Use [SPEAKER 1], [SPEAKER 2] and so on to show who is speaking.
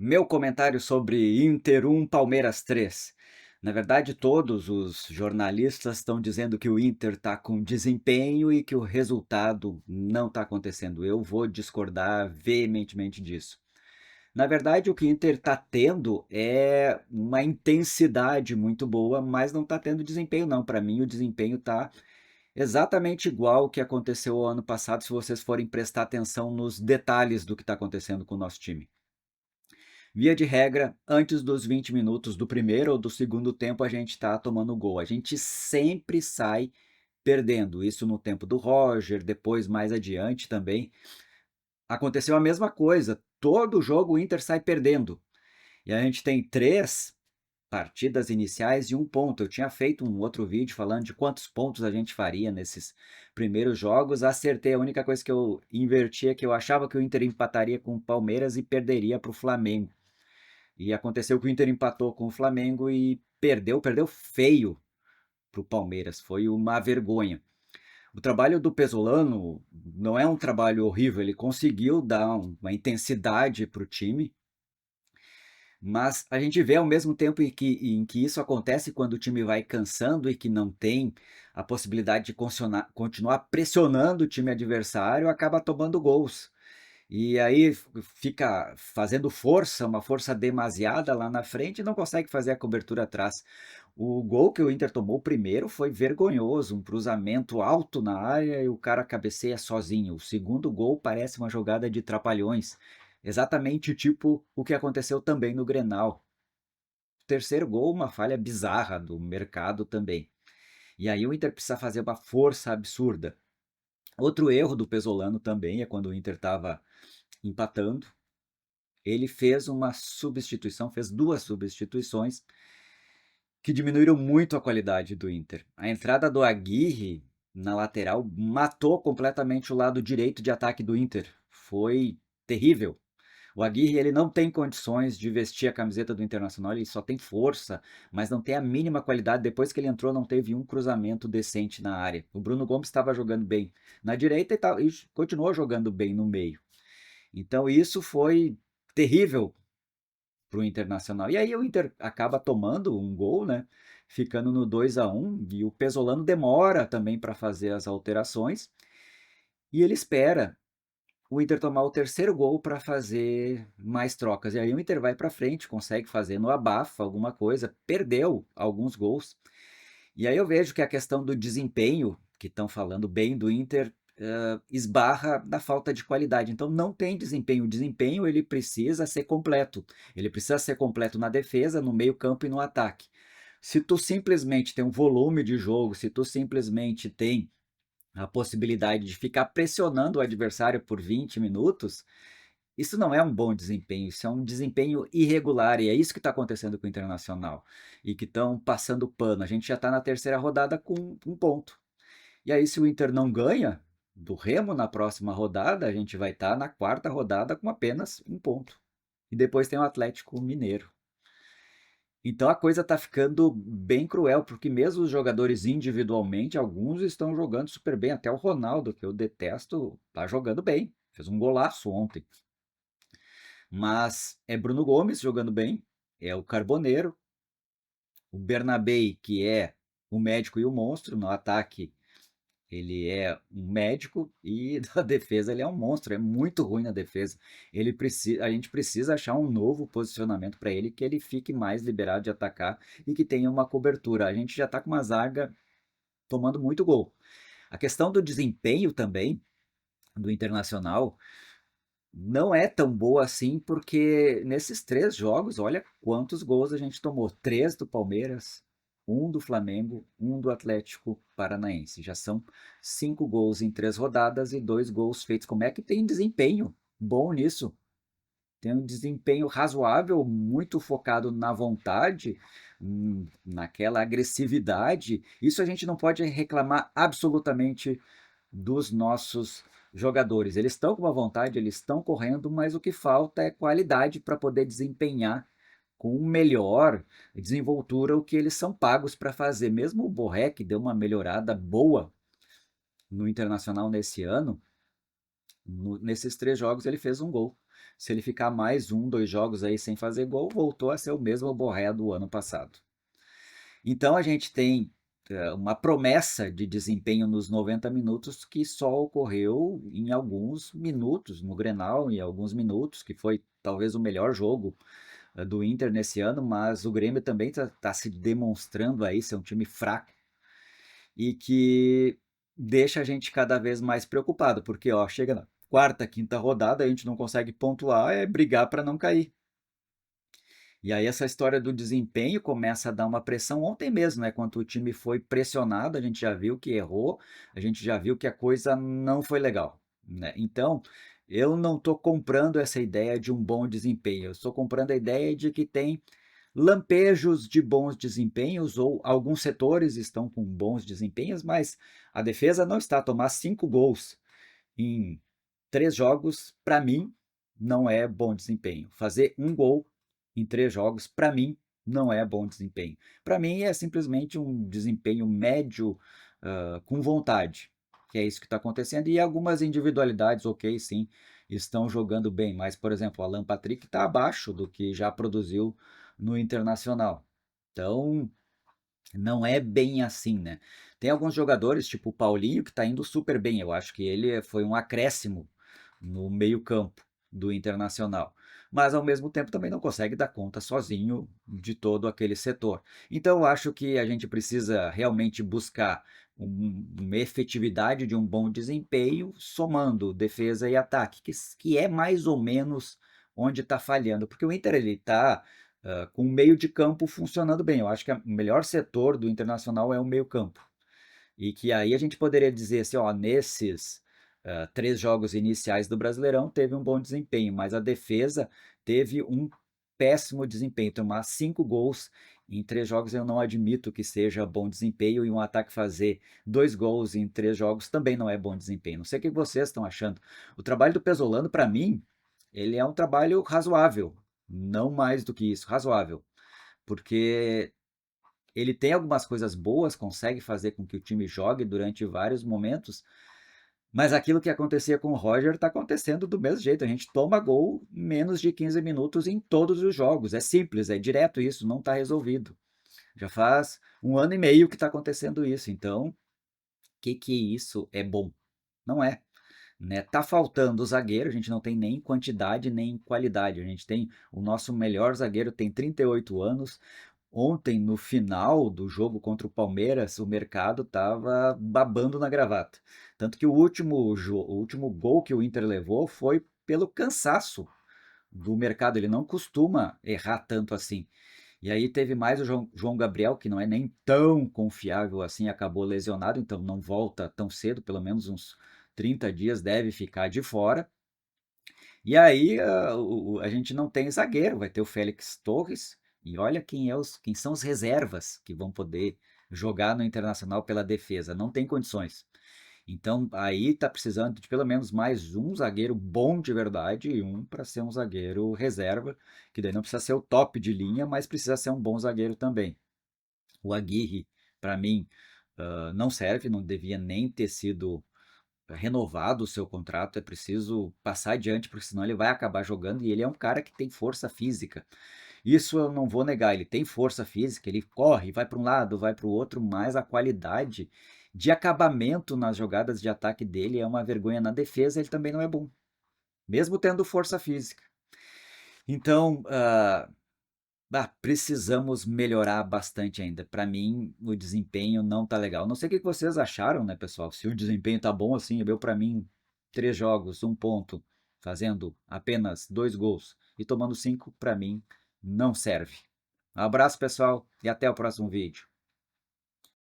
[SPEAKER 1] Meu comentário sobre Inter 1, Palmeiras 3. Na verdade, todos os jornalistas estão dizendo que o Inter está com desempenho e que o resultado não está acontecendo. Eu vou discordar veementemente disso. Na verdade, o que o Inter está tendo é uma intensidade muito boa, mas não está tendo desempenho, não. Para mim, o desempenho está exatamente igual ao que aconteceu ano passado, se vocês forem prestar atenção nos detalhes do que está acontecendo com o nosso time. Via de regra, antes dos 20 minutos do primeiro ou do segundo tempo, a gente está tomando gol. A gente sempre sai perdendo. Isso no tempo do Roger, depois mais adiante também. Aconteceu a mesma coisa. Todo jogo o Inter sai perdendo. E a gente tem 3 partidas iniciais e 1 ponto. Eu tinha feito um outro vídeo falando de quantos pontos a gente faria nesses primeiros jogos. Acertei. A única coisa que eu inverti é que eu achava que o Inter empataria com o Palmeiras e perderia para o Flamengo. E aconteceu que o Inter empatou com o Flamengo e perdeu feio para o Palmeiras. Foi uma vergonha. O trabalho do Pesolano não é um trabalho horrível, ele conseguiu dar uma intensidade para o time, mas a gente vê ao mesmo tempo em que isso acontece quando o time vai cansando e que não tem a possibilidade de continuar pressionando o time adversário, acaba tomando gols. E aí fica fazendo força, uma força demasiada lá na frente e não consegue fazer a cobertura atrás. O gol que o Inter tomou primeiro foi vergonhoso, um cruzamento alto na área e o cara cabeceia sozinho. O segundo gol parece uma jogada de trapalhões, exatamente tipo o que aconteceu também no Grenal. O terceiro gol, uma falha bizarra do mercado também. E aí o Inter precisa fazer uma força absurda. Outro erro do Pesolano também é quando o Inter estava empatando. Ele fez uma substituição, fez 2 substituições que diminuíram muito a qualidade do Inter. A entrada do Aguirre na lateral matou completamente o lado direito de ataque do Inter. Foi terrível. O Aguirre ele não tem condições de vestir a camiseta do Internacional, ele só tem força, mas não tem a mínima qualidade. Depois que ele entrou, não teve um cruzamento decente na área. O Bruno Gomes estava jogando bem na direita e continuou jogando bem no meio. Então isso foi terrível para o Internacional. E aí o Inter acaba tomando um gol, né? Ficando no 2-1 e o Pesolano demora também para fazer as alterações e ele espera o Inter tomar o terceiro gol para fazer mais trocas. E aí o Inter vai para frente, consegue fazer no abafa alguma coisa, perdeu alguns gols. E aí eu vejo que a questão do desempenho, que estão falando bem do Inter, esbarra na falta de qualidade. Então não tem desempenho. O desempenho ele precisa ser completo. Ele precisa ser completo na defesa, no meio campo e no ataque. Se tu simplesmente tem um volume de jogo, se tu simplesmente tem a possibilidade de ficar pressionando o adversário por 20 minutos, isso não é um bom desempenho, isso é um desempenho irregular, e é isso que está acontecendo com o Internacional. E que estão passando pano. A gente já está na terceira rodada com 1 ponto. E aí, se o Inter não ganha do Remo na próxima rodada, a gente vai estar na quarta rodada com apenas 1 ponto. E depois tem o Atlético Mineiro. Então a coisa está ficando bem cruel, porque mesmo os jogadores individualmente, alguns estão jogando super bem. Até o Ronaldo, que eu detesto, está jogando bem. Fez um golaço ontem. Mas é Bruno Gomes jogando bem, é o Carboneiro, o Bernabei, que é o médico e o monstro. No ataque, ele é um médico e na defesa ele é um monstro, é muito ruim na defesa. A gente precisa achar um novo posicionamento para ele, que ele fique mais liberado de atacar e que tenha uma cobertura. A gente já está com uma zaga tomando muito gol. A questão do desempenho também do Internacional não é tão boa assim, porque nesses 3 jogos, olha quantos gols a gente tomou. 3 do Palmeiras, 1 do Flamengo, 1 do Atlético Paranaense. Já são 5 gols em 3 rodadas e 2 gols feitos. Como é que tem desempenho bom nisso? Tem um desempenho razoável, muito focado na vontade, naquela agressividade. Isso a gente não pode reclamar absolutamente dos nossos jogadores. Eles estão com uma vontade, eles estão correndo, mas o que falta é qualidade para poder desempenhar com melhor desenvoltura o que eles são pagos para fazer. Mesmo o Borré, que deu uma melhorada boa no Internacional nesse ano, nesses 3 jogos ele fez um gol. Se ele ficar mais um, 2 jogos aí sem fazer gol, voltou a ser o mesmo Borré do ano passado. Então a gente tem, uma promessa de desempenho nos 90 minutos que só ocorreu em alguns minutos, no Grenal, em alguns minutos, que foi talvez o melhor jogo, do Inter nesse ano, mas o Grêmio também tá se demonstrando aí ser um time fraco e que deixa a gente cada vez mais preocupado, porque ó, chega na quarta, quinta rodada, a gente não consegue pontuar, é brigar para não cair. E aí essa história do desempenho começa a dar uma pressão ontem mesmo, né? Quando o time foi pressionado, a gente já viu que errou, a gente já viu que a coisa não foi legal, né? Então, eu não estou comprando essa ideia de um bom desempenho, eu estou comprando a ideia de que tem lampejos de bons desempenhos, ou alguns setores estão com bons desempenhos, mas a defesa não está a tomar 5 gols em 3 jogos, para mim, não é bom desempenho. Fazer um gol em 3 jogos, para mim, não é bom desempenho. Para mim, é simplesmente um desempenho médio, com vontade, que é isso que está acontecendo. E algumas individualidades, ok, sim, estão jogando bem, mas, por exemplo, o Alan Patrick está abaixo do que já produziu no Internacional. Então, não é bem assim, né? Tem alguns jogadores, tipo o Paulinho, que está indo super bem. Eu acho que ele foi um acréscimo no meio-campo do Internacional. Mas ao mesmo tempo também não consegue dar conta sozinho de todo aquele setor. Então eu acho que a gente precisa realmente buscar uma efetividade de um bom desempenho, somando defesa e ataque, que é mais ou menos onde está falhando. Porque o Inter ele está com o meio de campo funcionando bem. Eu acho que o melhor setor do Internacional é o meio campo. E que aí a gente poderia dizer assim, ó, nesses 3 jogos iniciais do Brasileirão teve um bom desempenho, mas a defesa teve um péssimo desempenho. Tomar 5 gols em 3 jogos eu não admito que seja bom desempenho, e um ataque fazer 2 gols em 3 jogos também não é bom desempenho. Não sei o que vocês estão achando. O trabalho do Pesolano, para mim, ele é um trabalho razoável, não mais do que isso, razoável, porque ele tem algumas coisas boas, consegue fazer com que o time jogue durante vários momentos, mas aquilo que acontecia com o Roger está acontecendo do mesmo jeito. A gente toma gol em menos de 15 minutos em todos os jogos. É simples, é direto isso, não está resolvido. Já faz 1 ano e meio que está acontecendo isso. Então, que isso é bom? Não é. Né? Tá faltando o zagueiro, a gente não tem nem quantidade nem qualidade. A gente tem o nosso melhor zagueiro, tem 38 anos. Ontem, no final do jogo contra o Palmeiras, o mercado estava babando na gravata. Tanto que o último gol que o Inter levou foi pelo cansaço do mercado. Ele não costuma errar tanto assim. E aí teve mais o João Gabriel, que não é nem tão confiável assim, acabou lesionado, então não volta tão cedo, pelo menos uns 30 dias deve ficar de fora. E aí a gente não tem zagueiro, vai ter o Félix Torres, e olha quem são os reservas que vão poder jogar no Internacional pela defesa, não tem condições. Então aí tá precisando de pelo menos mais um zagueiro bom de verdade e um para ser um zagueiro reserva, que daí não precisa ser o top de linha, mas precisa ser um bom zagueiro também. O Aguirre, para mim, não serve, não devia nem ter sido renovado o seu contrato, é preciso passar adiante, porque senão ele vai acabar jogando, e ele é um cara que tem força física. Isso eu não vou negar, ele tem força física, ele corre, vai para um lado, vai para o outro, mas a qualidade de acabamento nas jogadas de ataque dele é uma vergonha. Na defesa ele também não é bom, mesmo tendo força física. Então, precisamos melhorar bastante ainda. Para mim, o desempenho não tá legal. Não sei o que vocês acharam, né, pessoal? Se o desempenho tá bom assim, eu para mim, 3 jogos, 1 ponto, fazendo apenas 2 gols e tomando 5, para mim, não serve. Um abraço, pessoal, e até o próximo vídeo.